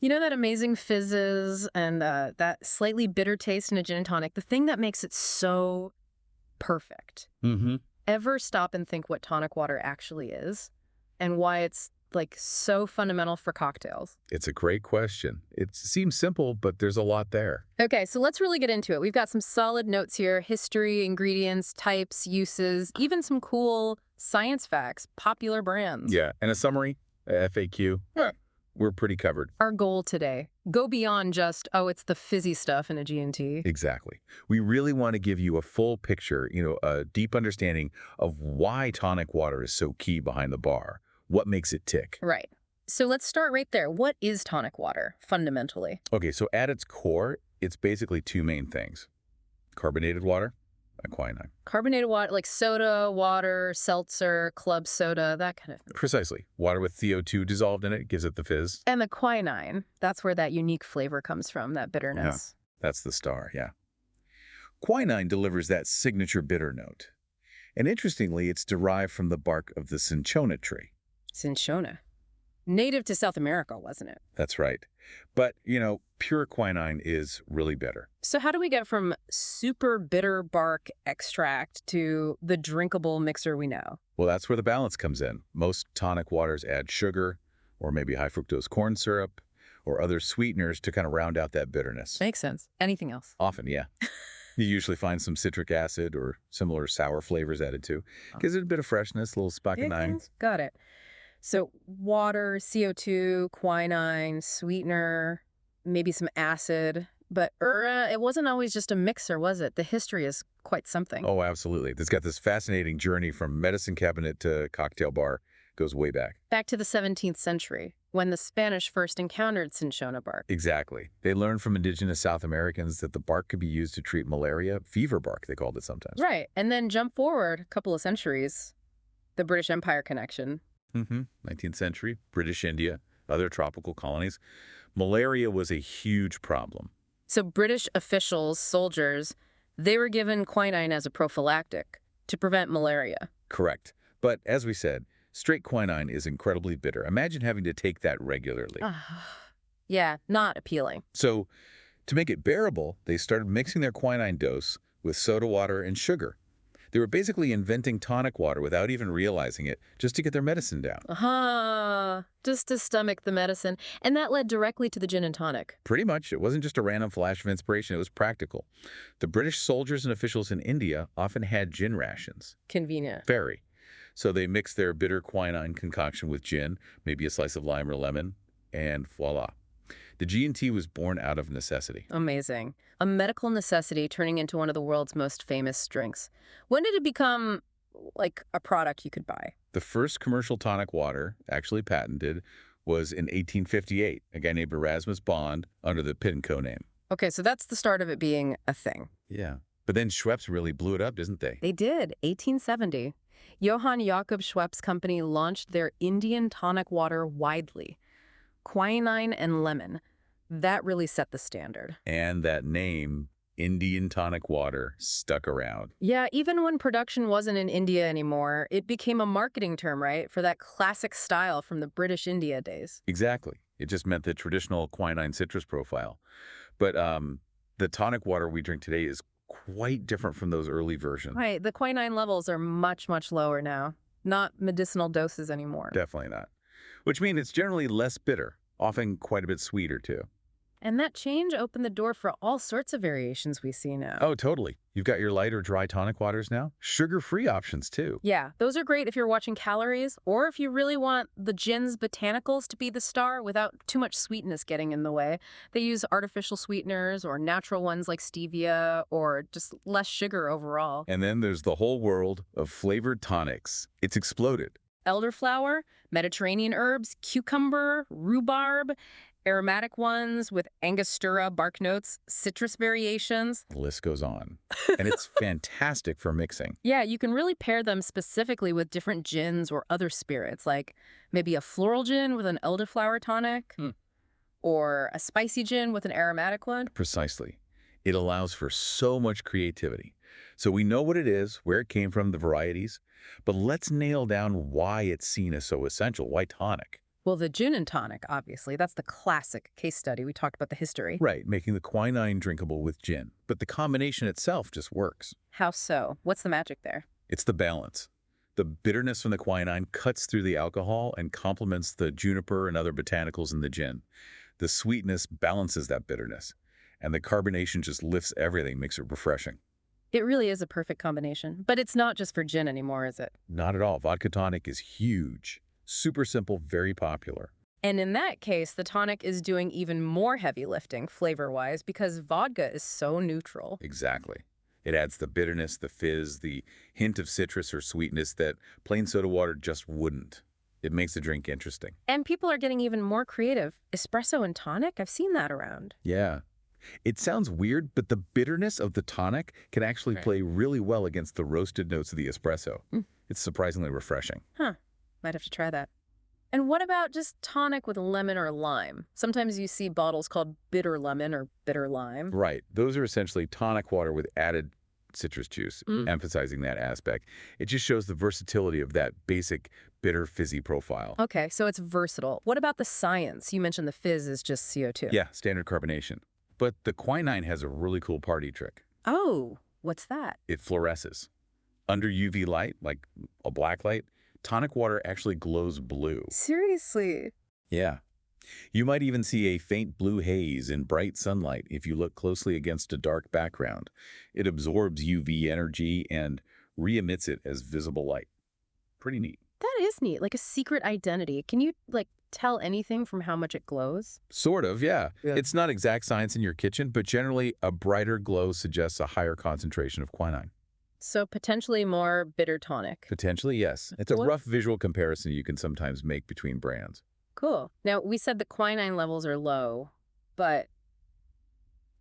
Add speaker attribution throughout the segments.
Speaker 1: You know that amazing fizzes and that slightly bitter taste in a gin and tonic? The thing that makes it so perfect.
Speaker 2: Mm-hmm.
Speaker 1: Ever stop and think what tonic water actually is and why it's like so fundamental for cocktails?
Speaker 2: It's a great question. It seems simple, but there's a lot there.
Speaker 1: Okay, so let's really get into it. We've got some solid notes here: history, ingredients, types, uses, even some cool science facts, popular brands.
Speaker 2: Yeah, and a summary, a FAQ, we're pretty covered.
Speaker 1: Our goal today: go beyond just, oh, it's the fizzy stuff in a G&T.
Speaker 2: Exactly. We really want to give you a full picture, a deep understanding of why tonic water is so key behind the bar, what makes it tick.
Speaker 1: Right. So let's start right there. What is tonic water, fundamentally?
Speaker 2: Okay, so at its core, it's basically two main things: carbonated water and quinine.
Speaker 1: Carbonated water, like soda, water, seltzer, club soda, that kind of thing.
Speaker 2: Precisely. Water with CO2 dissolved in it gives it the fizz.
Speaker 1: And the quinine, that's where that unique flavor comes from, that bitterness.
Speaker 2: That's the star, yeah. Quinine delivers that signature bitter note. And interestingly, it's derived from the bark of the cinchona tree.
Speaker 1: Cinchona. Native to South America, wasn't it?
Speaker 2: That's right. But, pure quinine is really bitter.
Speaker 1: So how do we get from super bitter bark extract to the drinkable mixer we know?
Speaker 2: Well, that's where the balance comes in. Most tonic waters add sugar, or maybe high fructose corn syrup, or other sweeteners to kind of round out that bitterness.
Speaker 1: Makes sense. Anything else?
Speaker 2: Often, yeah. You usually find some citric acid or similar sour flavors added too. Gives it a bit of freshness, a little spark of nine.
Speaker 1: Got it. So water, CO2, quinine, sweetener, maybe some acid. But it wasn't always just a mixer, was it? The history is quite something.
Speaker 2: Oh, absolutely. It's got this fascinating journey from medicine cabinet to cocktail bar. Goes way back.
Speaker 1: Back to the 17th century, when the Spanish first encountered cinchona bark.
Speaker 2: Exactly. They learned from indigenous South Americans that the bark could be used to treat malaria, fever bark, they called it sometimes.
Speaker 1: Right. And then jump forward a couple of centuries, the British Empire connection.
Speaker 2: 19th century, British India, other tropical colonies. Malaria was a huge problem.
Speaker 1: So British officials, soldiers, they were given quinine as a prophylactic to prevent malaria.
Speaker 2: Correct. But as we said, straight quinine is incredibly bitter. Imagine having to take that regularly.
Speaker 1: Yeah, not appealing.
Speaker 2: So to make it bearable, they started mixing their quinine dose with soda water and sugar. They were basically inventing tonic water without even realizing it, just to get their medicine down.
Speaker 1: Just to stomach the medicine. And that led directly to the gin and tonic.
Speaker 2: Pretty much. It wasn't just a random flash of inspiration. It was practical. The British soldiers and officials in India often had gin rations.
Speaker 1: Convenient.
Speaker 2: Very. So they mixed their bitter quinine concoction with gin, maybe a slice of lime or lemon, and voila. The G&T was born out of necessity.
Speaker 1: Amazing. A medical necessity turning into one of the world's most famous drinks. When did it become, like, a product you could buy?
Speaker 2: The first commercial tonic water, actually patented, was in 1858. A guy named Erasmus Bond under the Pitt & Co. name.
Speaker 1: Okay, so that's the start of it being a thing.
Speaker 2: Yeah. But then Schweppes really blew it up, didn't they?
Speaker 1: They did, 1870. Johann Jakob Schweppes' company launched their Indian tonic water widely. Quinine and lemon. That really set the standard.
Speaker 2: And that name, Indian tonic water, stuck around.
Speaker 1: Yeah, even when production wasn't in India anymore, it became a marketing term, right? For that classic style from the British India days.
Speaker 2: Exactly. It just meant the traditional quinine citrus profile. But the tonic water we drink today is quite different from those early versions.
Speaker 1: Right, the quinine levels are much, much lower now. Not medicinal doses anymore.
Speaker 2: Definitely not. Which means it's generally less bitter, often quite a bit sweeter too.
Speaker 1: And that change opened the door for all sorts of variations we see now.
Speaker 2: Oh, totally. You've got your light or dry tonic waters now. Sugar-free options too.
Speaker 1: Yeah, those are great if you're watching calories, or if you really want the gin's botanicals to be the star without too much sweetness getting in the way. They use artificial sweeteners or natural ones like stevia, or just less sugar overall.
Speaker 2: And then there's the whole world of flavored tonics. It's exploded.
Speaker 1: Elderflower, Mediterranean herbs, cucumber, rhubarb, aromatic ones with Angostura bark notes, citrus variations.
Speaker 2: The list goes on. And it's fantastic for mixing.
Speaker 1: Yeah, you can really pair them specifically with different gins or other spirits, like maybe a floral gin with an elderflower tonic, or a spicy gin with an aromatic one.
Speaker 2: Precisely. It allows for so much creativity. So we know what it is, where it came from, the varieties, but let's nail down why it's seen as so essential. Why tonic?
Speaker 1: Well, the gin and tonic, obviously, that's the classic case study. We talked about the history.
Speaker 2: Right, making the quinine drinkable with gin. But the combination itself just works.
Speaker 1: How so? What's the magic there?
Speaker 2: It's the balance. The bitterness from the quinine cuts through the alcohol and complements the juniper and other botanicals in the gin. The sweetness balances that bitterness, and the carbonation just lifts everything, makes it refreshing.
Speaker 1: It really is a perfect combination. But it's not just for gin anymore, is it?
Speaker 2: Not at all. Vodka tonic is huge. Super simple, very popular.
Speaker 1: And in that case, the tonic is doing even more heavy lifting flavor-wise because vodka is so neutral.
Speaker 2: Exactly. It adds the bitterness, the fizz, the hint of citrus or sweetness that plain soda water just wouldn't. It makes the drink interesting.
Speaker 1: And people are getting even more creative. Espresso and tonic? I've seen that around.
Speaker 2: Yeah. It sounds weird, but the bitterness of the tonic can actually play really well against the roasted notes of the espresso. It's surprisingly refreshing.
Speaker 1: Huh. Might have to try that. And what about just tonic with lemon or lime? Sometimes you see bottles called bitter lemon or bitter lime.
Speaker 2: Right. Those are essentially tonic water with added citrus juice,
Speaker 1: Mm.
Speaker 2: emphasizing that aspect. It just shows the versatility of that basic bitter fizzy profile.
Speaker 1: Okay, so it's versatile. What about the science? You mentioned the fizz is just CO2.
Speaker 2: Yeah, standard carbonation. But the quinine has a really cool party trick.
Speaker 1: Oh, what's that?
Speaker 2: It fluoresces. Under UV light, like a black light, tonic water actually glows blue.
Speaker 1: Seriously?
Speaker 2: Yeah. You might even see a faint blue haze in bright sunlight if you look closely against a dark background. It absorbs UV energy and re-emits it as visible light. Pretty neat.
Speaker 1: That is neat, like a secret identity. Can you, tell anything from how much it glows?
Speaker 2: Sort of, yeah.
Speaker 1: Yeah.
Speaker 2: It's not exact science in your kitchen, but generally a brighter glow suggests a higher concentration of quinine.
Speaker 1: So potentially more bitter tonic.
Speaker 2: Potentially, yes. It's a
Speaker 1: What-
Speaker 2: rough visual comparison you can sometimes make between brands.
Speaker 1: Cool. Now, we said the quinine levels are low, but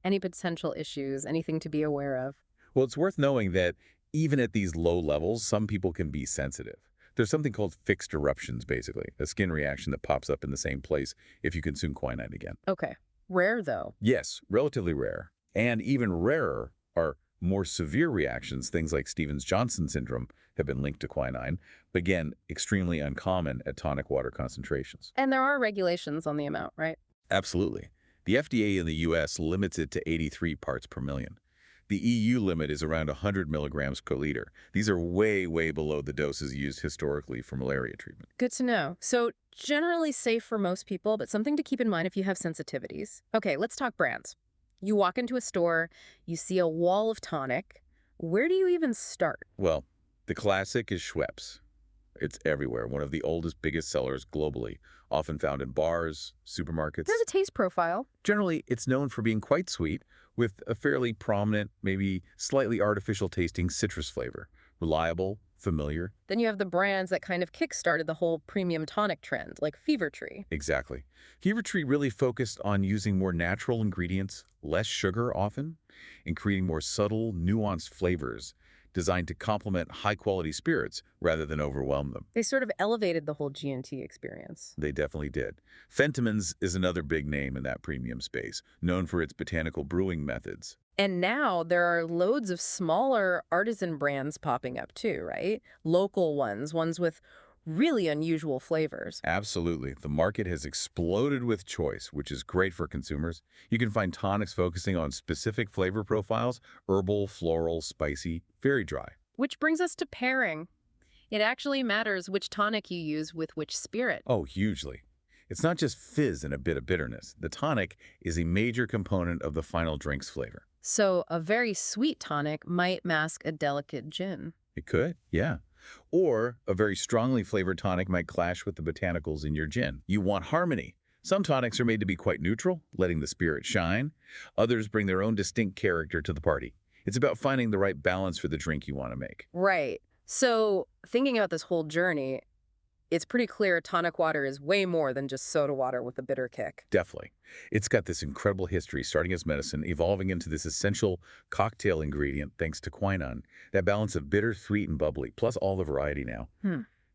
Speaker 1: any potential issues, anything to be aware of?
Speaker 2: Well, it's worth knowing that even at these low levels, some people can be sensitive. There's something called fixed eruptions, basically, a skin reaction that pops up in the same place if you consume quinine again.
Speaker 1: Okay. Rare, though.
Speaker 2: Yes, relatively rare. And even rarer are more severe reactions. Things like Stevens-Johnson syndrome have been linked to quinine, but again, extremely uncommon at tonic water concentrations.
Speaker 1: And there are regulations on the amount, right?
Speaker 2: Absolutely. The FDA in the U.S. limits it to 83 parts per million. The EU limit is around 100 milligrams per liter. These are way, way below the doses used historically for malaria treatment.
Speaker 1: Good to know. So generally safe for most people, but something to keep in mind if you have sensitivities. Okay, let's talk brands. You walk into a store, you see a wall of tonic. Where do you even start?
Speaker 2: Well, the classic is Schweppes. It's everywhere, one of the oldest, biggest sellers globally, often found in bars, supermarkets.
Speaker 1: There's a taste profile.
Speaker 2: Generally, it's known for being quite sweet, with a fairly prominent, maybe slightly artificial tasting citrus flavor. Reliable, familiar.
Speaker 1: Then you have the brands that kind of kickstarted the whole premium tonic trend, like Fever Tree.
Speaker 2: Exactly. Fever Tree really focused on using more natural ingredients, less sugar often, and creating more subtle, nuanced flavors designed to complement high-quality spirits rather than overwhelm them.
Speaker 1: They sort of elevated the whole G&T experience.
Speaker 2: They definitely did. Fentimans is another big name in that premium space, known for its botanical brewing methods.
Speaker 1: And now there are loads of smaller artisan brands popping up too, right? Local ones with really unusual flavors.
Speaker 2: Absolutely. The market has exploded with choice, which is great for consumers. You can find tonics focusing on specific flavor profiles, herbal, floral, spicy, very dry.
Speaker 1: Which brings us to pairing. It actually matters which tonic you use with which spirit.
Speaker 2: Oh, hugely. It's not just fizz and a bit of bitterness. The tonic is a major component of the final drink's flavor.
Speaker 1: So a very sweet tonic might mask a delicate gin.
Speaker 2: It could, yeah. Or a very strongly flavored tonic might clash with the botanicals in your gin. You want harmony. Some tonics are made to be quite neutral, letting the spirit shine. Others bring their own distinct character to the party. It's about finding the right balance for the drink you want to make.
Speaker 1: Right. So thinking about this whole journey, it's pretty clear tonic water is way more than just soda water with a bitter kick.
Speaker 2: Definitely. It's got this incredible history, starting as medicine, evolving into this essential cocktail ingredient thanks to quinine. That balance of bitter, sweet, and bubbly, plus all the variety now.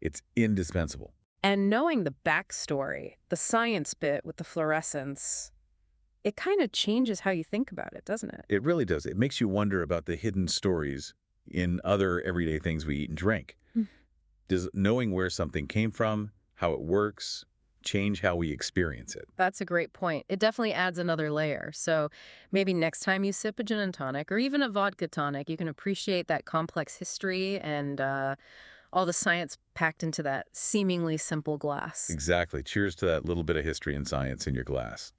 Speaker 2: It's indispensable.
Speaker 1: And knowing the backstory, the science bit with the fluorescence, it kind of changes how you think about it, doesn't it?
Speaker 2: It really does. It makes you wonder about the hidden stories in other everyday things we eat and drink. Does knowing where something came from, how it works, change how we experience it.
Speaker 1: That's a great point. It definitely adds another layer. So maybe next time you sip a gin and tonic or even a vodka tonic, you can appreciate that complex history and all the science packed into that seemingly simple glass.
Speaker 2: Exactly. Cheers to that little bit of history and science in your glass.